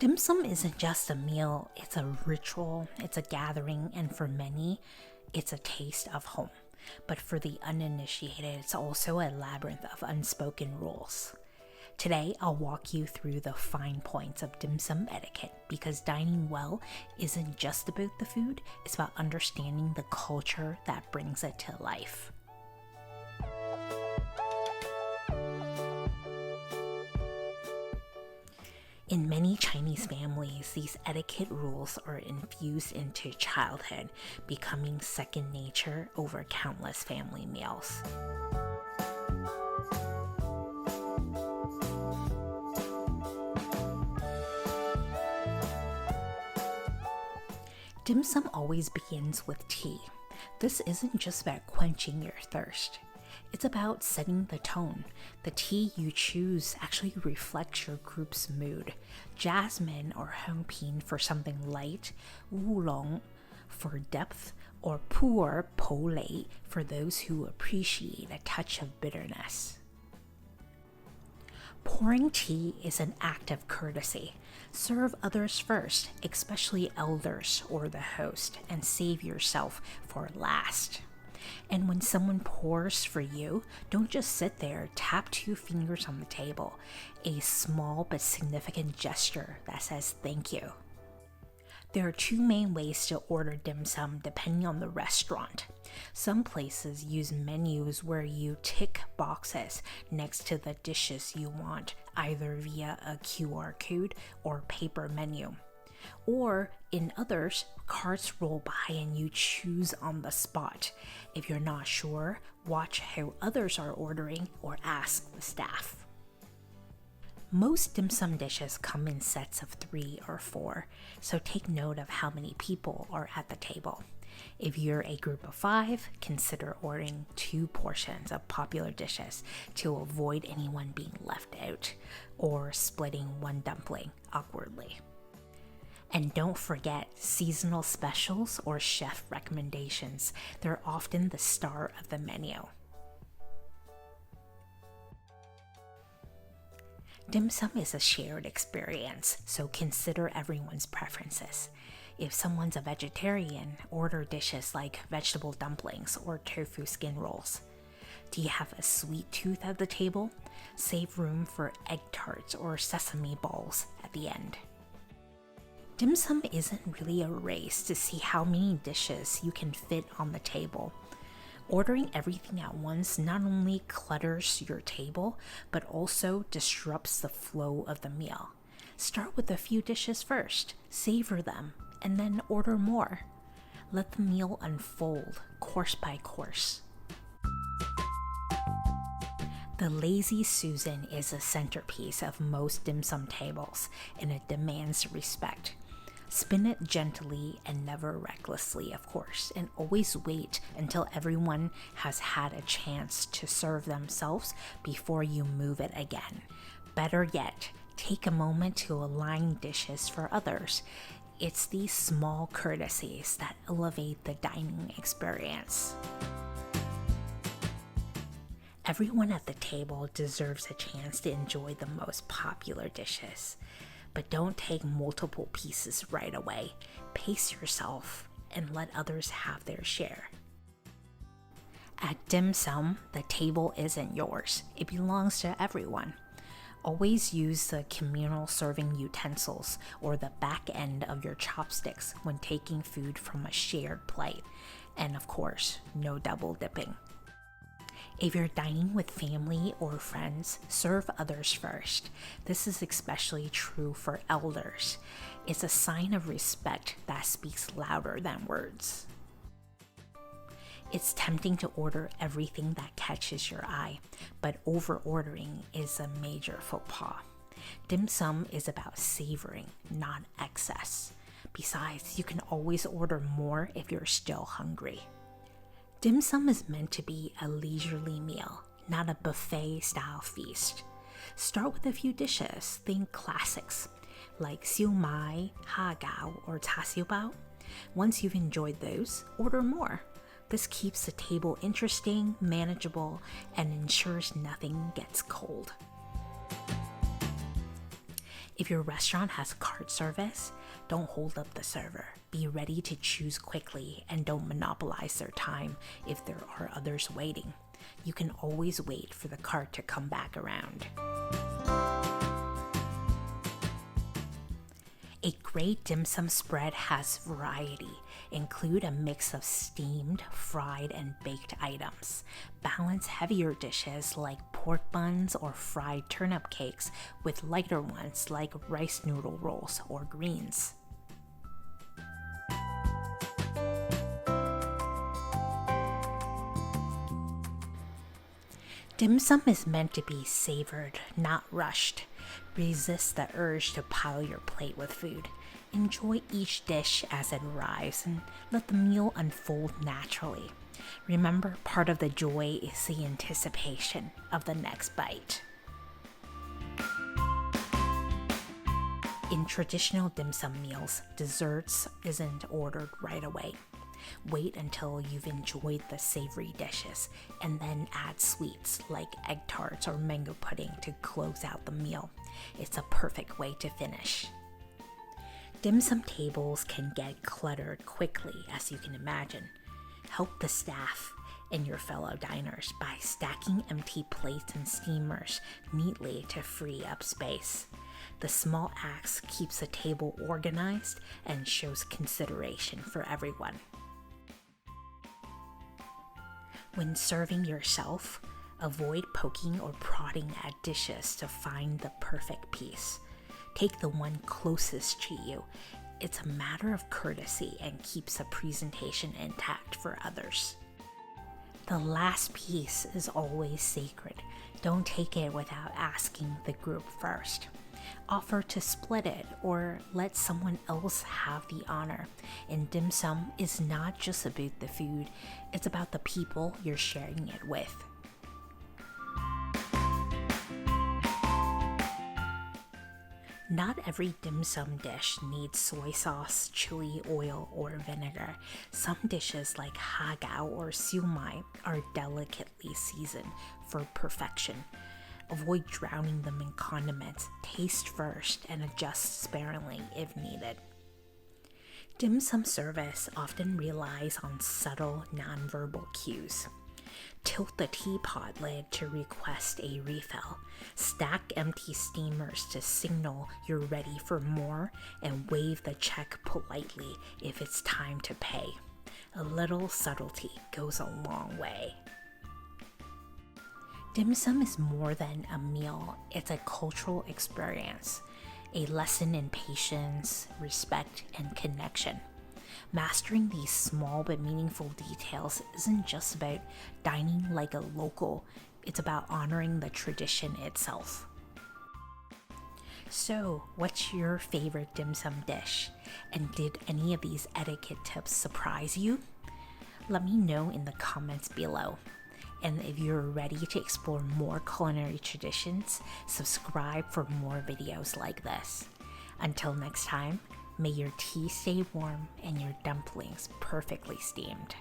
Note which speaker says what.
Speaker 1: Dim sum isn't just a meal, it's a ritual, it's a gathering, and for many, it's a taste of home. But for the uninitiated, it's also a labyrinth of unspoken rules. Today, I'll walk you through the fine points of dim sum etiquette because dining well isn't just about the food, it's about understanding the culture that brings it to life. In many Chinese families, these etiquette rules are infused into childhood, becoming second nature over countless family meals. Dim sum always begins with tea. This isn't just about quenching your thirst. It's about setting the tone. The tea you choose actually reflects your group's mood. Jasmine or hongpin for something light, oolong for depth, or pu'er po for those who appreciate a touch of bitterness. Pouring tea is an act of courtesy. Serve others first, especially elders or the host, and save yourself for last. And when someone pours for you, don't just sit there, tap 2 fingers on the table. A small but significant gesture that says thank you. There are 2 main ways to order dim sum depending on the restaurant. Some places use menus where you tick boxes next to the dishes you want, either via a QR code or paper menu. Or in others, carts roll by and you choose on the spot. If you're not sure, watch how others are ordering or ask the staff. Most dim sum dishes come in sets of 3 or 4, so take note of how many people are at the table. If you're a group of 5, consider ordering 2 portions of popular dishes to avoid anyone being left out, or splitting 1 dumpling awkwardly. And don't forget seasonal specials or chef recommendations. They're often the star of the menu. Dim sum is a shared experience, so consider everyone's preferences. If someone's a vegetarian, order dishes like vegetable dumplings or tofu skin rolls. Do you have a sweet tooth at the table? Save room for egg tarts or sesame balls at the end. Dim sum isn't really a race to see how many dishes you can fit on the table. Ordering everything at once not only clutters your table, but also disrupts the flow of the meal. Start with a few dishes first, savor them, and then order more. Let the meal unfold, course by course. The Lazy Susan is a centerpiece of most dim sum tables, and it demands respect. Spin it gently and never recklessly, of course, and always wait until everyone has had a chance to serve themselves before you move it again. Better yet, take a moment to align dishes for others. It's these small courtesies that elevate the dining experience. Everyone at the table deserves a chance to enjoy the most popular dishes. But don't take multiple pieces right away. Pace yourself and let others have their share. At dim sum, the table isn't yours. It belongs to everyone. Always use the communal serving utensils or the back end of your chopsticks when taking food from a shared plate. And of course, no double dipping. If you're dining with family or friends, serve others first. This is especially true for elders. It's a sign of respect that speaks louder than words. It's tempting to order everything that catches your eye, but over-ordering is a major faux pas. Dim sum is about savoring, not excess. Besides, you can always order more if you're still hungry. Dim sum is meant to be a leisurely meal, not a buffet-style feast. Start with a few dishes, think classics, like siu mai, ha gao, or cha siu bao. Once you've enjoyed those, order more. This keeps the table interesting, manageable, and ensures nothing gets cold. If your restaurant has cart service, don't hold up the server. Be ready to choose quickly and don't monopolize their time if there are others waiting. You can always wait for the cart to come back around. A great dim sum spread has variety. Include a mix of steamed, fried, and baked items. Balance heavier dishes like pork buns or fried turnip cakes with lighter ones like rice noodle rolls or greens. Dim sum is meant to be savored, not rushed. Resist the urge to pile your plate with food. Enjoy each dish as it arrives and let the meal unfold naturally. Remember, part of the joy is the anticipation of the next bite. In traditional dim sum meals, desserts isn't ordered right away. Wait until you've enjoyed the savory dishes and then add sweets like egg tarts or mango pudding to close out the meal. It's a perfect way to finish. Dim sum tables can get cluttered quickly, as you can imagine. Help the staff and your fellow diners by stacking empty plates and steamers neatly to free up space. The small acts keeps the table organized and shows consideration for everyone. When serving yourself, avoid poking or prodding at dishes to find the perfect piece. Take the one closest to you. It's a matter of courtesy and keeps the presentation intact for others. The last piece is always sacred. Don't take it without asking the group first. Offer to split it or let someone else have the honor. And dim sum is not just about the food, it's about the people you're sharing it with. Not every dim sum dish needs soy sauce, chili oil, or vinegar. Some dishes like hagao or siumai are delicately seasoned for perfection. Avoid drowning them in condiments. Taste first and adjust sparingly if needed. Dim sum service often relies on subtle nonverbal cues. Tilt the teapot lid to request a refill. Stack empty steamers to signal you're ready for more, and wave the check politely if it's time to pay. A little subtlety goes a long way. Dim sum is more than a meal, it's a cultural experience, a lesson in patience, respect, and connection. Mastering these small but meaningful details isn't just about dining like a local, it's about honoring the tradition itself. So, what's your favorite dim sum dish? And did any of these etiquette tips surprise you? Let me know in the comments below. And if you're ready to explore more culinary traditions, subscribe for more videos like this. Until next time, may your tea stay warm and your dumplings perfectly steamed.